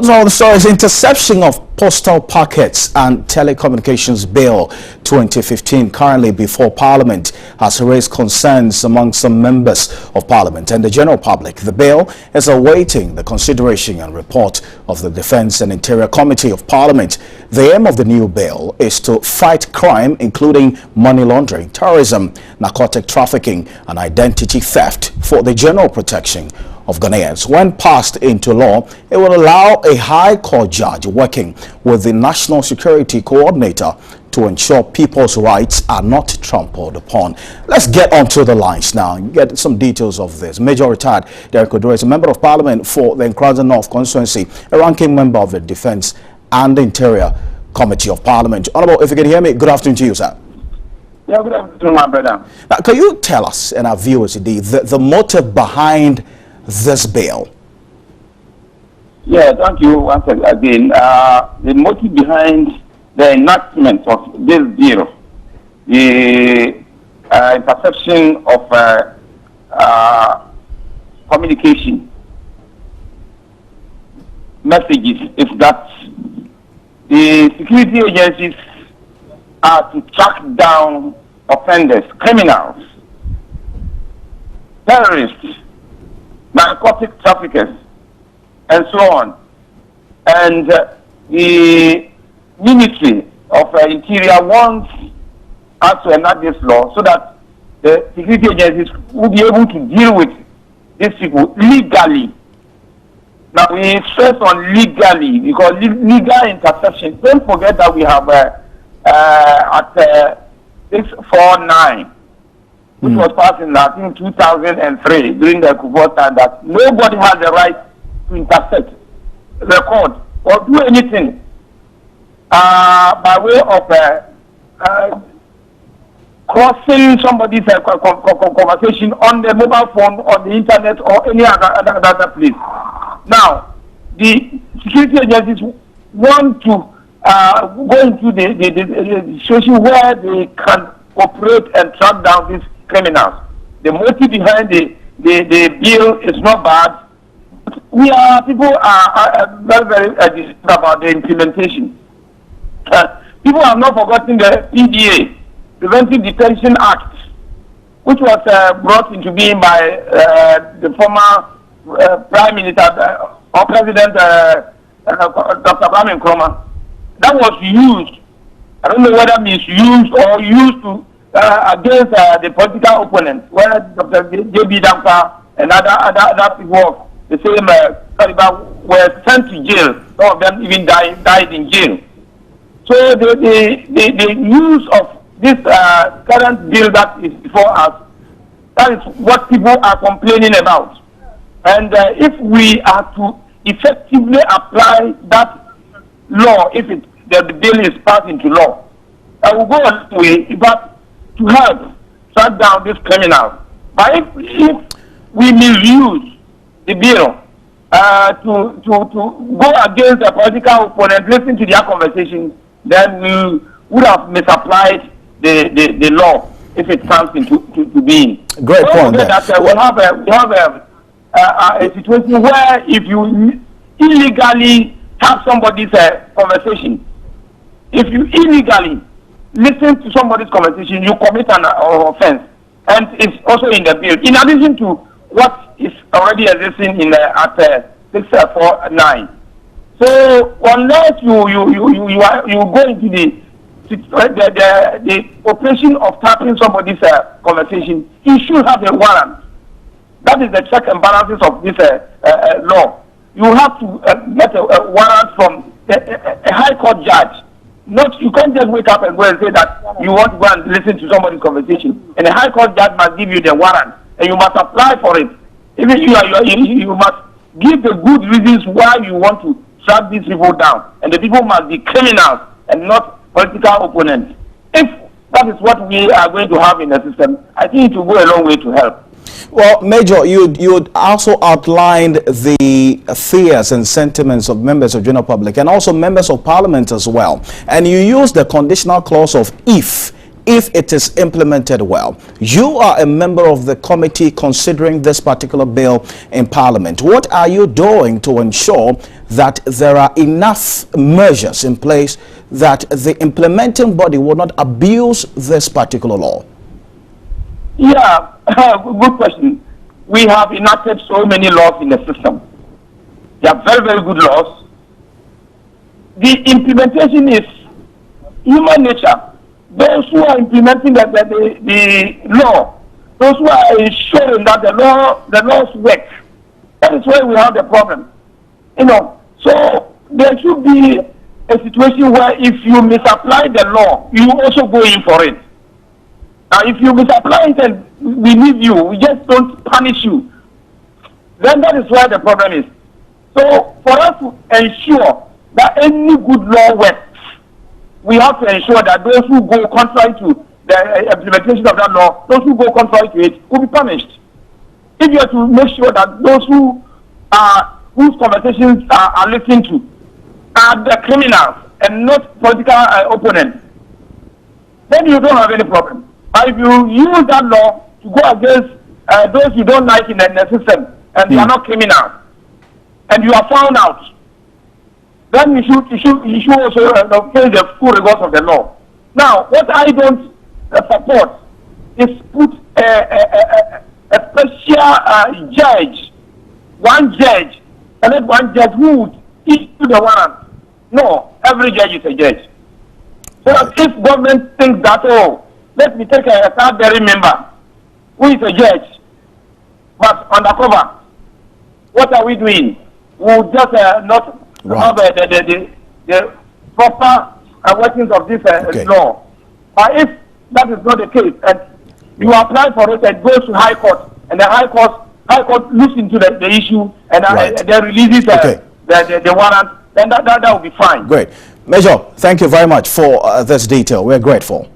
So it's interception of postal packets and telecommunications bill 2015 currently before Parliament has raised concerns among some members of Parliament and the general public. The bill is awaiting the consideration and report of the Defence and Interior Committee of Parliament. The aim of the new bill is to fight crime, including money laundering, terrorism, narcotic trafficking and identity theft for the general protection of Ghanaians. When passed into law, it will allow a High Court judge working with the National Security Coordinator to ensure people's rights are not trampled upon. Let's get onto the lines now and get some details of this. Major retired Derek Oduro is a member of Parliament for the Nkranza North constituency, a ranking member of the Defence and Interior Committee of Parliament. Honourable, if you can hear me, good afternoon to you, sir. Yeah, good afternoon, my brother. Now, can you tell us and our viewers the motive behind this bill? Yeah, thank you once again. The motive behind the enactment of this bill, the interception of communication messages, is that the security agencies are to track down offenders, criminals, terrorists, narcotic traffickers, and so on. And the Ministry of Interior wants us to enact this law so that the security agencies will be able to deal with these people legally. Now, we stress on legally because legal interception. Don't forget that we have at 649. Which was passed in, I think, 2003 during the Kufuor time, that nobody has the right to intercept, record, or do anything by way of crossing somebody's conversation on the mobile phone, on the internet, or any other place. Now, the security agencies want to go into the situation where they can operate and track down these criminals. The motive behind the bill is not bad. People are very disturbed about the implementation. People have not forgotten the PDA, Preventive Detention Act, which was brought into being by the former Prime Minister or President Dr. Kwame Nkrumah. That was used, I don't know whether misused or used to against the political opponents, where Dr. J.B. Dampa and other people of the same caliber were sent to jail. Some of them even died in jail. So the use of this current bill that is before us, that is what people are complaining about. And if we are to effectively apply that law, if the bill is passed into law, I will go on to it, but to help track down this criminal. But if we misuse the bill to go against the political opponent, listen to their conversation, then we would have misapplied the law if it comes into being. Great point. We have a situation where if you illegally have somebody's conversation, if you illegally listen to somebody's conversation, you commit an offense, and it's also in the bill. In addition to what is already existing in at 649. So unless you go into the operation of tapping somebody's conversation, you should have a warrant. That is the check and balances of this law. You have to get a warrant from a high court judge. You can't just wake up and go and say that you want to go and listen to somebody's conversation. And the High Court judge must give you the warrant, and you must apply for it. Even you must give the good reasons why you want to track these people down. And the people must be criminals and not political opponents. If that is what we are going to have in the system, I think it will go a long way to help. Well, Major, you also outlined the fears and sentiments of members of the general public and also members of Parliament as well. And you used the conditional clause of if if it is implemented well. You are a member of the committee considering this particular bill in Parliament. What are you doing to ensure that there are enough measures in place that the implementing body will not abuse this particular law? Yeah, good question. We have enacted so many laws in the system. They are very, very good laws. The implementation is human nature. Those who are implementing the law, those who are ensuring that the laws work, that is where we have the problem. You know, so there should be a situation where if you misapply the law, you also go in for it. Now, if you misapply it and we leave you, we just don't punish you, then that is where the problem is. So for us to ensure that any good law works, we have to ensure that those who go contrary to the implementation of that law, those who go contrary to it, will be punished. If you are to make sure that those whose conversations are listened to are the criminals and not political opponents, then you don't have any problem. But if you use that law to go against those you don't like in the system, and they are not criminals, and you are found out, then you should also face the full regards of the law. Now, what I don't support is put a special judge, one judge, and then one judge who would issue the warrant. No, every judge is a judge. So that if government thinks that, oh, let me take a third member who is a judge, but undercover, what are we doing? We'll just not have the proper workings of this law. But if that is not the case, and you apply for it and goes to High Court, and the High Court looks into the issue and they releases the warrant, then that will be fine. Great. Major, thank you very much for this detail. We're grateful.